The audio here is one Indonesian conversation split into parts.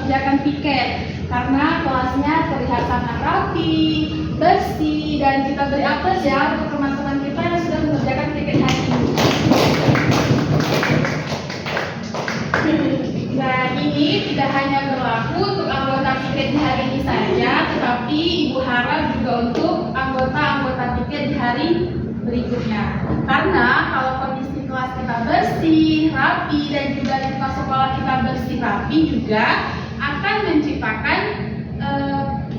mengerjakan piket karena kelasnya terlihat sangat rapi, bersih, dan kita beri apel ya untuk teman-teman kita yang sudah mengerjakan piket hari ini. Nah, ini tidak hanya berlaku untuk anggota piket di hari ini saja, tetapi Ibu harap juga untuk anggota-anggota piket di hari berikutnya. Karena kalau kondisi kelas kita bersih, rapi, dan juga lingkungan sekolah kita bersih, rapi juga akan menciptakan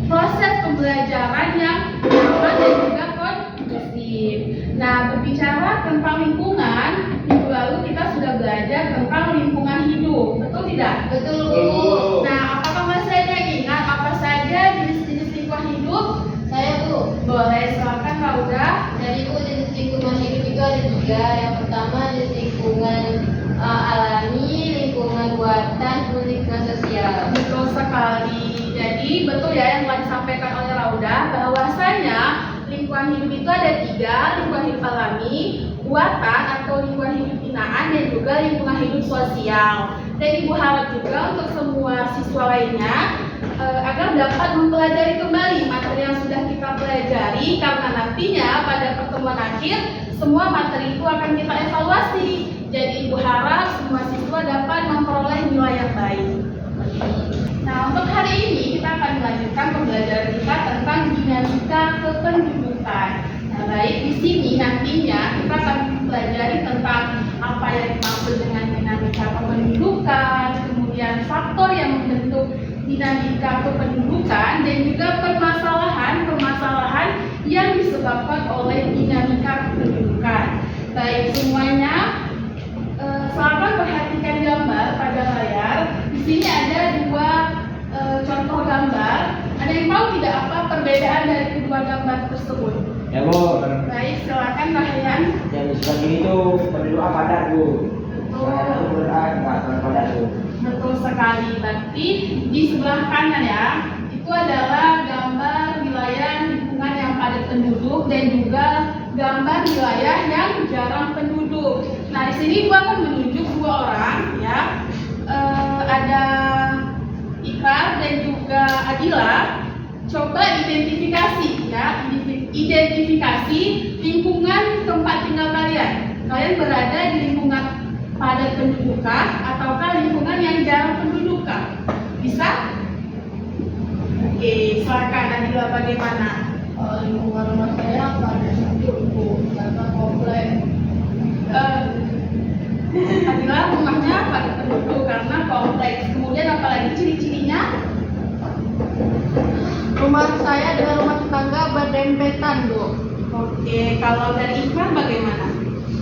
proses pembelajaran yang aman dan juga kondusif. Nah, berbicara tentang lingkungan, minggu lalu kita sudah belajar tentang lingkungan hidup, betul tidak? Betul. Nah, apakah masih ada ingat apa saja jenis-jenis lingkungan hidup? Saya Bu. Boleh, silakan Rauda. Jadi Bu, jenis lingkungan hidup itu ada 3. Yang pertama jenis lingkungan alami, lingkungan buatan, dan lingkungan sosial. Betul sekali. Jadi betul ya yang telah disampaikan oleh Rauda bahwasanya lingkungan hidup itu ada 3, lingkungan hidup alami, buatan atau lingkungan hidup binaan, dan juga lingkungan hidup sosial. Dan Ibu harap juga untuk semua siswa lainnya agar dapat mempelajari kembali materi yang sudah kita pelajari, karena nantinya pada pertemuan akhir semua materi itu akan kita evaluasi. Jadi Ibu harap semua siswa dapat memperoleh nilai yang baik. Nah, untuk hari ini kita akan melanjutkan pembelajaran kita tentang dinamika kependudukan. Nah, baik di sini nantinya kita akan mempelajari tentang apa yang dimaksud dengan dinamika kependudukan, kemudian faktor yang membentuk dinamika kependudukan, dan juga permasalahan-permasalahan yang disebabkan oleh dinamika kependudukan. Baik semuanya, silakan perhatikan gambar pada layar. Di sini ada 2 contoh gambar. Ada yang tahu tidak apa perbedaan dari kedua gambar tersebut? Ya Bu, Baik, silakan Rahyan. yang sebelah sini itu penduduk padat Bu. Sebelah itu berat, nggak padat Bu. Betul sekali. Berarti di sebelah kanan ya, itu adalah gambar wilayah lingkungan yang padat penduduk dan juga gambar wilayah yang jarang penduduk. Nah, di sini Ibu akan menunjuk 2 orang ya. Ada Ikrar dan juga Adila. Coba identifikasi ya, identifikasi lingkungan tempat tinggal kalian. Kalian berada di lingkungan padat penduduk ataukah lingkungan yang jarang penduduk? Bisa? Oke, silakan Adila, bagaimana? Lingkungan rumah saya padat penduduk karena kompleks. Adila, rumahnya padat penduduk karena kompleks. Kemudian apalagi ciri-cirinya? Rumah saya dengan rumah tetangga berdempetan Bu. Oke, kalau dari Ikrar bagaimana?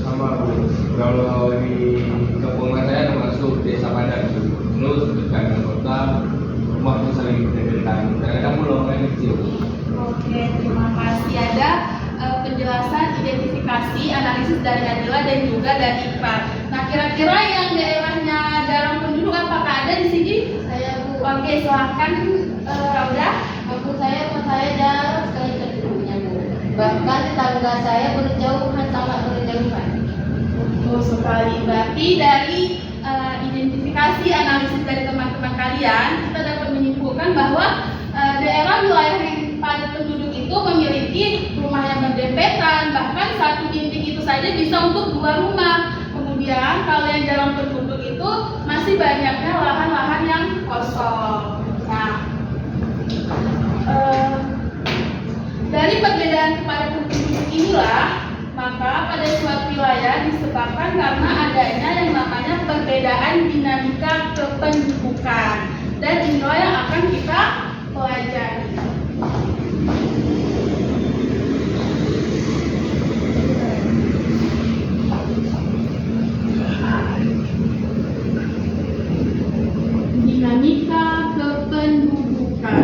Sama Bu. Kalau di kampung saya termasuk desa padat Bu. Terus dekat kota, rumah itu saling berdempetan. Kadang-kadang pulau kecil. Oke, terima kasih. Ada penjelasan, identifikasi, analisis dari Adila dan juga dari Ikrar. Nah, kira-kira yang daerahnya jarang penduduk apakah ada di sini? Saya Bu. Oke, silahkan Rauda. Kampung saya jarang sekali penduduknya Bu. Bahkan tetangga saya berjauhan, sangat berjauhan. Betul sekali. Berarti dari identifikasi, analisis dari teman-teman kalian, kita dapat menyimpulkan bahwa daerah wilayah yang padat penduduk itu memiliki rumah yang berdempetan, bahkan satu dinding itu saja bisa untuk 2 rumah. Kemudian kalau yang jarang penduduk itu masih banyaknya lahan-lahan yang kosong. Nah, dari perbedaan kepada penduduk inilah, maka pada suatu wilayah disebabkan karena adanya yang namanya perbedaan dinamika kependudukan, dan inilah yang akan kita pelajari. Dinamika kependudukan.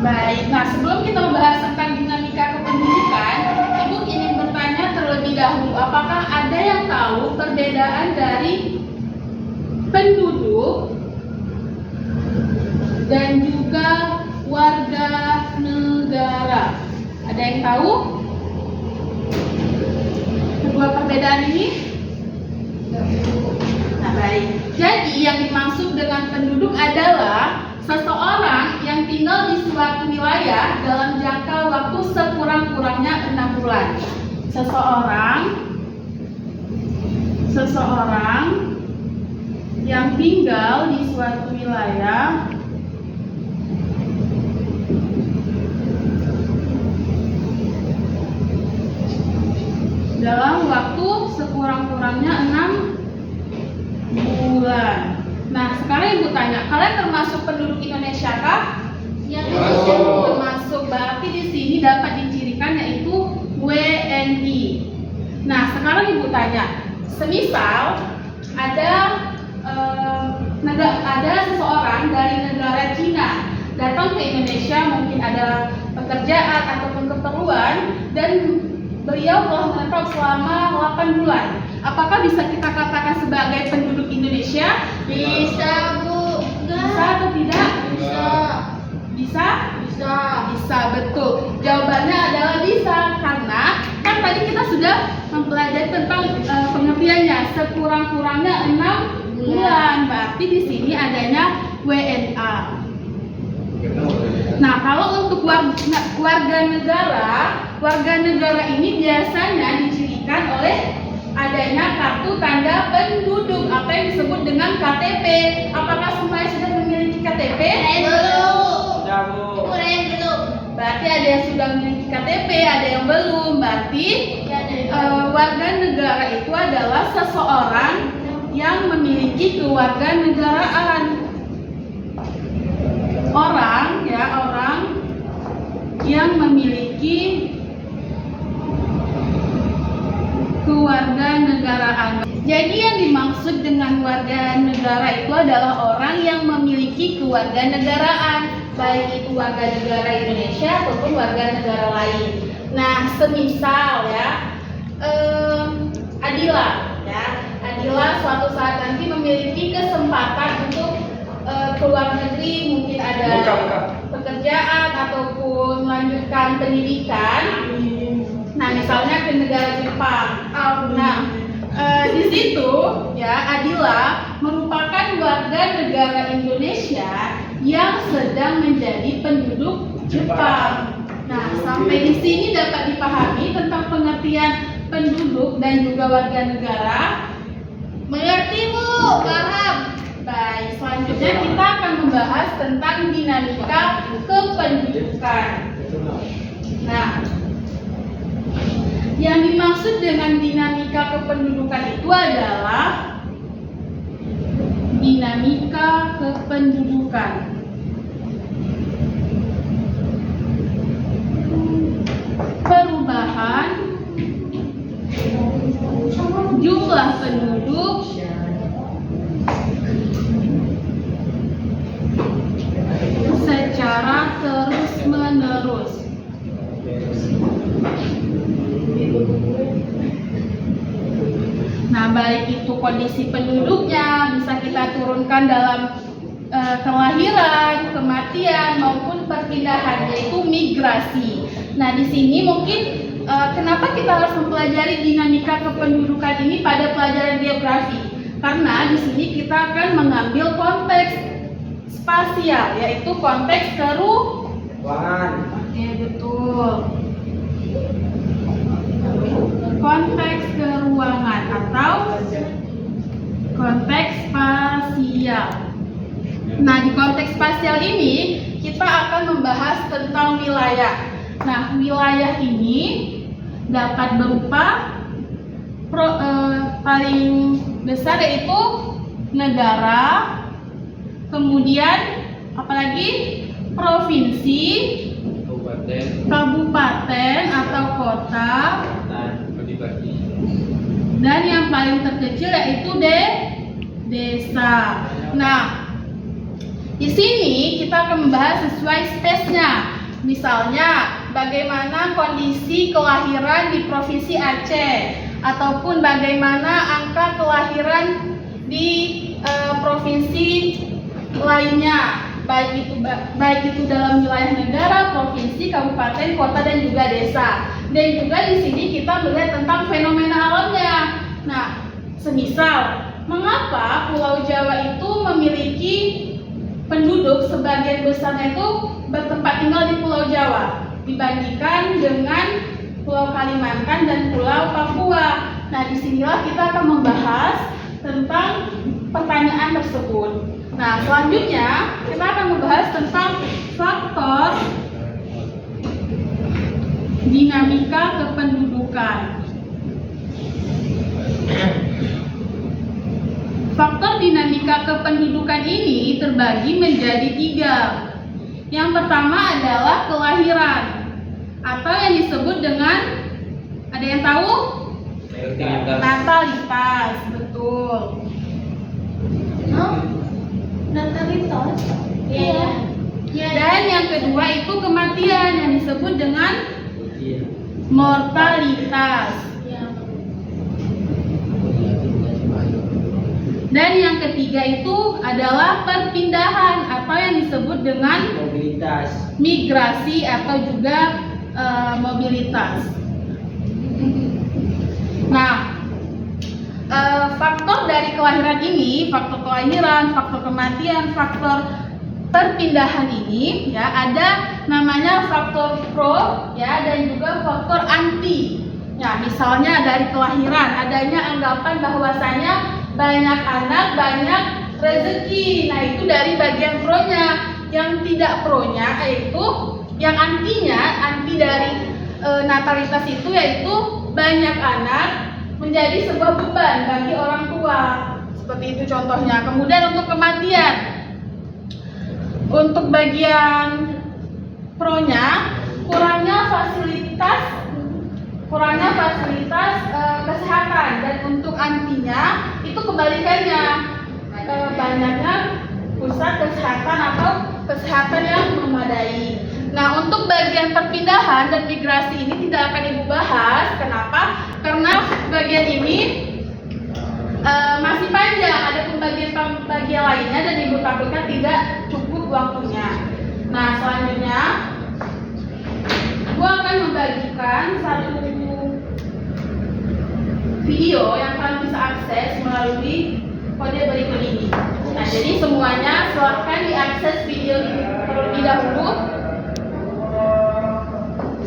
Baik, nah sebelum kita membahas tentang dinamika kependudukan, Ibu ingin bertanya terlebih dahulu, apakah ada yang tahu perbedaan dari penduduk dan juga warga negara? Ada yang tahu kedua perbedaan ini? seseorang yang tinggal di suatu wilayah dalam waktu sekurang-kurangnya 6 bulan. Nah, sekarang Ibu tanya, kalian termasuk penduduk Indonesia kah? Yang Termasuk, berarti di sini dapat dicirikan yaitu WNI. Nah, sekarang Ibu tanya, semisal ada seseorang dari negara Cina datang ke Indonesia, mungkin ada pekerjaan ataupun keperluan, dan beliau telah menetap selama 8 bulan. Apakah bisa kita katakan sebagai penduduk Indonesia? bisa, Bu. Bisa atau tidak? Bisa. Bisa? Bisa. Bisa, betul. Jawabannya adalah bisa, karena kan tadi kita sudah mempelajari tentang pengertiannya, sekurang-kurangnya 6 bulan. Berarti di sini adanya WNA. Nah, kalau untuk warga negara ini biasanya dicirikan oleh adanya kartu tanda penduduk atau yang disebut dengan KTP. Apakah semuanya sudah memiliki KTP? Belum. Sudah, Bu. Belum. Berarti ada yang sudah memiliki KTP, ada yang belum. Berarti warga negara itu adalah seseorang yang memiliki kewarganegaraan. Orang yang memiliki kewarganegaraan. Jadi yang dimaksud dengan warga negara itu adalah orang yang memiliki kewarganegaraan, baik itu warga negara Indonesia ataupun warga negara lain. Nah, semisal Adila suatu saat nanti memiliki kesempatan untuk keluar negeri, mungkin ada pekerjaan ataupun melanjutkan pendidikan. Nah, misalnya ke negara Jepang. Nah, di situ Adila merupakan warga negara Indonesia yang sedang menjadi penduduk Jepang. Nah, sampai di sini dapat dipahami tentang pengertian penduduk dan juga warga negara. Mengerti, Bu? Paham. Baik, selanjutnya kita akan membahas tentang dinamika kependudukan. Nah, yang dimaksud dengan dinamika kependudukan itu adalah dinamika kependudukan. Perubahan jumlah penduduk secara terus-menerus. Nah, baik itu kondisi penduduknya bisa kita turunkan dalam kelahiran, kematian maupun perpindahan, yaitu migrasi. Nah, di sini mungkin kenapa kita harus mempelajari dinamika kependudukan ini pada pelajaran geografi? Karena di sini kita akan mengambil konteks spasial, yaitu konteks Ruangan. Oke, betul. Konteks keruangan atau konteks spasial. Nah, di konteks spasial ini kita akan membahas tentang wilayah. Nah, wilayah ini dapat berupa paling besar yaitu negara, kemudian apalagi provinsi, kabupaten atau kota, dan yang paling terkecil yaitu desa. Nah, di sini kita akan membahas sesuai spesiesnya. Misalnya, bagaimana kondisi kelahiran di Provinsi Aceh, ataupun bagaimana angka kelahiran di provinsi lainnya, baik itu dalam wilayah negara, provinsi, kabupaten, kota, dan juga desa. Dan juga di sini kita melihat tentang fenomena alamnya. Nah, semisal mengapa Pulau Jawa itu memiliki penduduk sebagian besarnya itu bertempat tinggal di Pulau Jawa dibandingkan dengan Pulau Kalimantan, dan Pulau Papua. Nah, disinilah kita akan membahas tentang pertanyaan tersebut. Nah, selanjutnya kita akan membahas tentang faktor dinamika kependudukan. Faktor dinamika kependudukan ini terbagi menjadi 3. Yang pertama adalah kelahiran, atau yang disebut dengan, ada yang tahu? Natalitas, betul. Natalitas. Iya. Dan yang kedua itu kematian, yang disebut dengan mortalitas. Dan yang ketiga itu adalah perpindahan, atau yang disebut dengan Mobilitas. migrasi atau juga mobilitas. Nah, faktor dari kelahiran ini, faktor kelahiran, faktor kematian, faktor perpindahan ini, ya, ada namanya faktor pro, ya, dan juga faktor anti. Ya, misalnya dari kelahiran adanya anggapan bahwasanya banyak anak, banyak rezeki. Nah, itu dari bagian pro-nya. Yang tidak pro-nya yaitu yang antinya, anti dari natalitas itu yaitu banyak anak menjadi sebuah beban bagi orang tua. Seperti itu contohnya. Kemudian untuk kematian, untuk bagian pro-nya kurangnya fasilitas kesehatan, dan untuk antinya itu kebalikannya, banyaknya pusat kesehatan atau kesehatan yang memadai. Nah, untuk bagian perpindahan dan migrasi ini tidak akan ibu bahas. Kenapa? Karena bagian ini masih panjang, ada pembagian lainnya dan ibu takutkan tidak cukup waktunya. Nah, selanjutnya ibu akan membagikan satu video yang kalian bisa akses melalui kode berikut ini. Nah, jadi semuanya silahkan diakses video terlebih dahulu.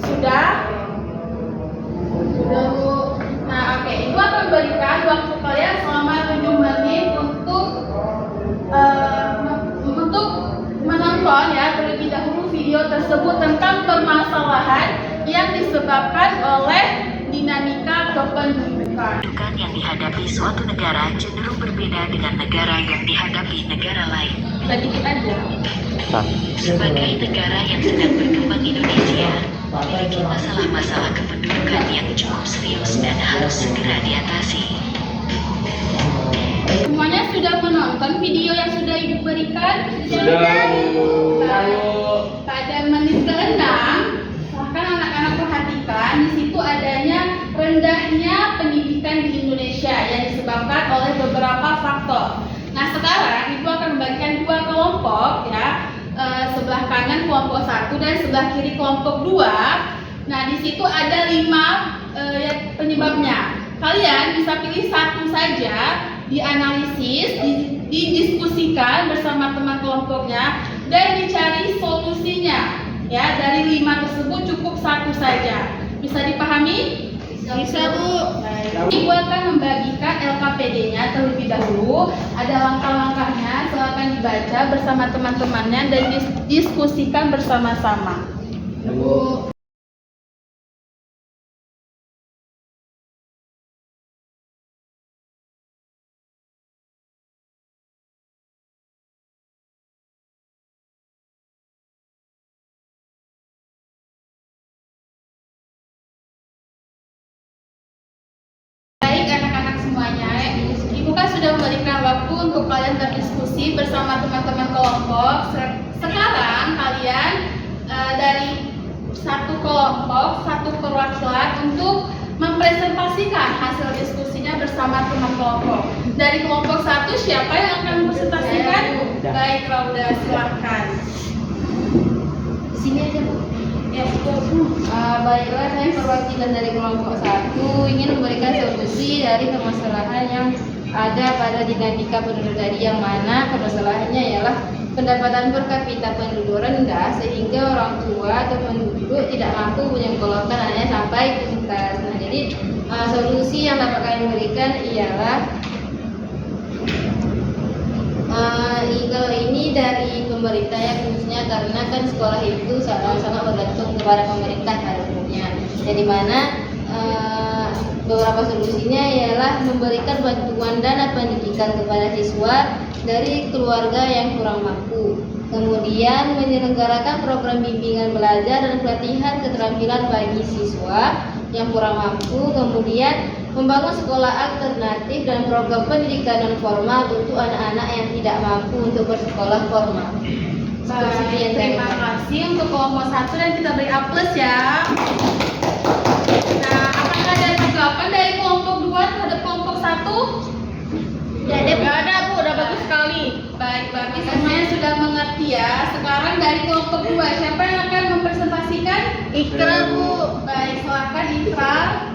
Sudah? Sudah, Bu. Nah, oke. Ibu akan berikan waktu kalian selama 7 menit untuk menonton, ya, terlebih dahulu video tersebut tentang permasalahan yang disebabkan oleh dinamika kependudukan. Kependudukan yang dihadapi suatu negara cenderung berbeda dengan negara yang dihadapi negara lain. Sedikit aja. Sebagai negara yang sedang berkembang, Indonesia memiliki masalah-masalah kependudukan yang cukup serius dan harus segera diatasi. Semuanya sudah menonton video yang sudah ibu berikan? Sudah. Pada menit ke-6, silahkan anak-anak perhatikan, di situ adanya rendahnya pendidikan di Indonesia yang disebabkan oleh beberapa faktor. Nah, sekarang ibu akan membagikan 2 kelompok, ya, sebelah kanan kelompok 1 dan sebelah kiri kelompok 2. Nah, di situ ada 5 penyebabnya. Kalian bisa pilih satu saja, dianalisis, didiskusikan bersama teman kelompoknya, dan dicari solusinya. Ya, dari 5 tersebut cukup satu saja. Bisa dipahami? Bisa, Bu. Ibu akan membagikan LKPD-nya terlebih dahulu. Ada langkah-langkahnya, silakan dibaca bersama teman-temannya dan diskusikan bersama-sama. Bu. Ibu kan sudah memberikan waktu untuk kalian berdiskusi bersama teman-teman kelompok. Sekarang kalian dari satu kelompok, satu perwakilan untuk mempresentasikan hasil diskusinya bersama teman kelompok. Dari kelompok 1 siapa yang akan mempresentasikan? Baik, Rauda, silahkan. Sini aja, Bu. Ya, Baiklah, saya perwakilan dari kelompok 1 ingin memberikan solusi dari permasalahan yang ada pada dinamika penduduk tadi, yang mana permasalahannya ialah pendapatan per kapita penduduk rendah sehingga orang tua atau penduduk tidak mampu menyekolahkan anaknya sampai tuntas. Nah, jadi solusi yang dapat kami berikan ialah kalau ini dari pemerintah ya khususnya, karena kan sekolah itu sangat bergantung kepada pemerintah pada umumnya. Jadi mana beberapa solusinya ialah memberikan bantuan dana pendidikan kepada siswa dari keluarga yang kurang mampu. Kemudian menyelenggarakan program bimbingan belajar dan pelatihan keterampilan bagi siswa yang kurang mampu. Kemudian membangun sekolah alternatif dan program pendidikan non formal untuk anak-anak yang tidak mampu untuk bersekolah formal. Baik, terima kasih untuk kelompok 1 dan kita beri aplaus ya. Nah, apakah ada tanggapan dari kelompok 2 terhadap kelompok 1? Tidak ada, Bu. Tidak ada, Bu, udah bagus sekali. Baik, berarti semuanya sudah mengerti ya. Sekarang dari kelompok 2, siapa yang akan mempresentasikan? Ikra, Bu. Baik, silakan Ikra.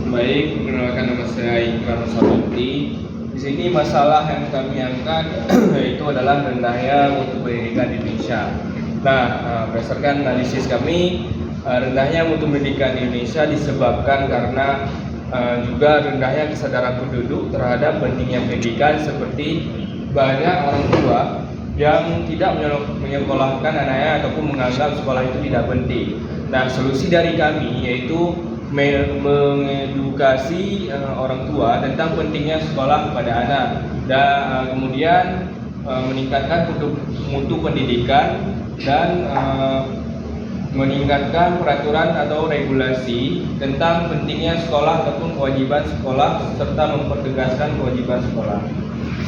Baik, perkenalkan nama saya Ikrar Sabti. Di sini masalah yang kami angkat yaitu adalah rendahnya mutu pendidikan di Indonesia. Nah, berdasarkan analisis kami, rendahnya mutu pendidikan di Indonesia disebabkan karena juga rendahnya kesadaran penduduk terhadap pentingnya pendidikan, seperti banyak orang tua yang tidak menyekolahkan anaknya ataupun menganggap sekolah itu tidak penting. Nah, solusi dari kami yaitu mengedukasi orang tua tentang pentingnya sekolah kepada anak, dan kemudian meningkatkan mutu pendidikan dan meningkatkan peraturan atau regulasi tentang pentingnya sekolah ataupun kewajiban sekolah, serta mempertegaskan kewajiban sekolah.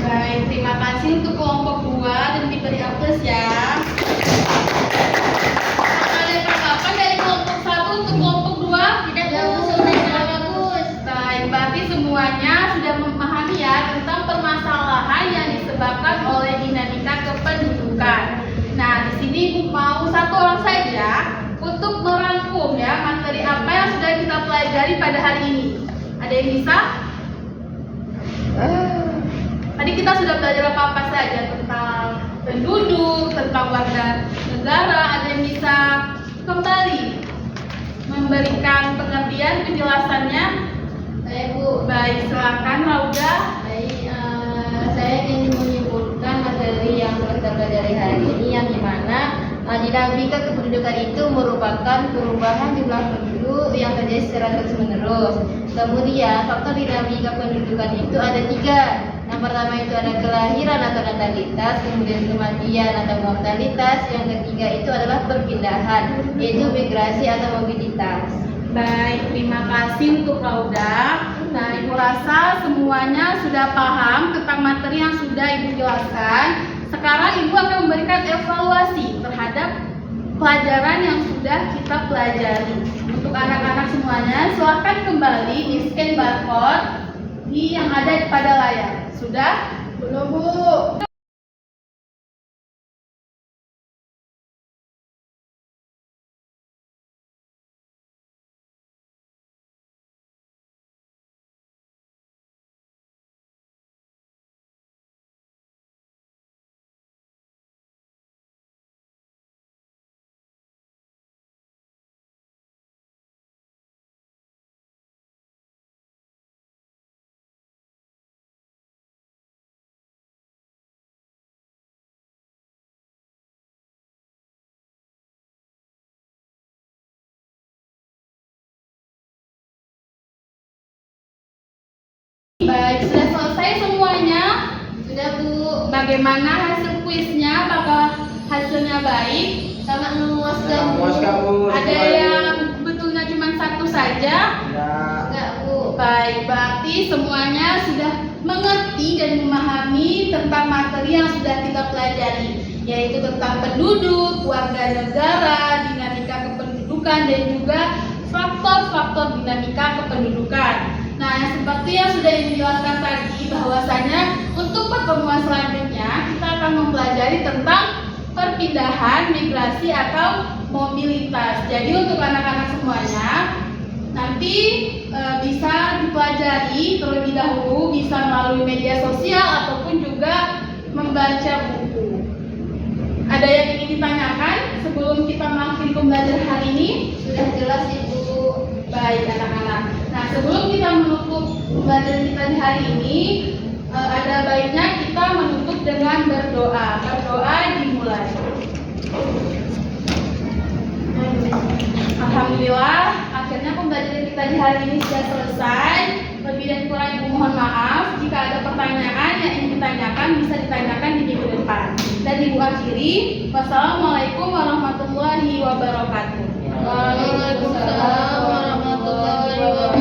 Baik, terima kasih untuk kelompok 2 dan diberi aplaus ya. Ada tanggapan dari kelompok 1 untuk kelompok 2? Tidak, Bu. Sudah bagus. Baik, berarti semuanya sudah memahami ya tentang permasalahan yang disebabkan oleh dinamika kependudukan. Nah, di sini Ibu mau satu orang saja untuk merangkum ya materi apa yang sudah kita pelajari pada hari ini. Ada yang bisa? Tadi kita sudah belajar apa saja tentang penduduk, tentang warga negara. Ada yang bisa kembali memberikan pengertian penjelasannya? Saya, Bu. Baik, silakan Rauda. Baik, saya ingin menyimpulkan materi yang telah kita pelajari hari ini, yang dimana dinamika kependudukan itu merupakan perubahan jumlah penduduk yang terjadi secara terus-menerus. Kemudian faktor dinamika pendudukan itu ada 3. Yang pertama itu ada kelahiran atau natalitas, kemudian kematian atau mortalitas, yang ketiga itu adalah perpindahan, yaitu migrasi atau mobilitas. Baik, terima kasih untuk Rauda. Nah, Ibu rasa semuanya sudah paham tentang materi yang sudah Ibu jelaskan. Sekarang Ibu akan memberikan evaluasi terhadap pelajaran yang sudah kita pelajari. Untuk anak-anak semuanya, silakan kembali di scan barcode yang ada pada layar. Sudah? Belum, Bu? Baik, sudah selesai semuanya? Sudah, Bu. Bagaimana hasil kuisnya? Apakah hasilnya baik? Sangat memuaskan, Bu. Memuaskan, Bu. Ada yang betulnya cuma satu saja? Ya. Enggak, Bu. Baik, berarti semuanya sudah mengerti dan memahami tentang materi yang sudah kita pelajari, yaitu tentang penduduk, warga negara, dinamika kependudukan, dan juga faktor-faktor dinamika kependudukan. Nah, yang seperti yang sudah dijelaskan tadi, bahwasanya untuk pertemuan selanjutnya kita akan mempelajari tentang perpindahan, migrasi atau mobilitas. Jadi untuk anak-anak semuanya nanti bisa dipelajari terlebih dahulu, bisa melalui media sosial ataupun juga membaca buku. Ada yang ingin ditanyakan sebelum kita mengakhiri pembelajaran hari ini? Sudah jelas Ibu. Baik anak-anak. Nah, sebelum kita menutup pembelajaran kita di hari ini, ada baiknya kita menutup dengan berdoa. Berdoa dimulai. Alhamdulillah, akhirnya pembelajaran kita di hari ini sudah selesai. Lebih dan kurang Ibu mohon maaf. Jika ada pertanyaan yang ingin ditanyakan, bisa ditanyakan di minggu depan. Dan Ibu akhiri, wassalamualaikum warahmatullahi wabarakatuh. Waalaikumsalam warahmatullahi wabarakatuh.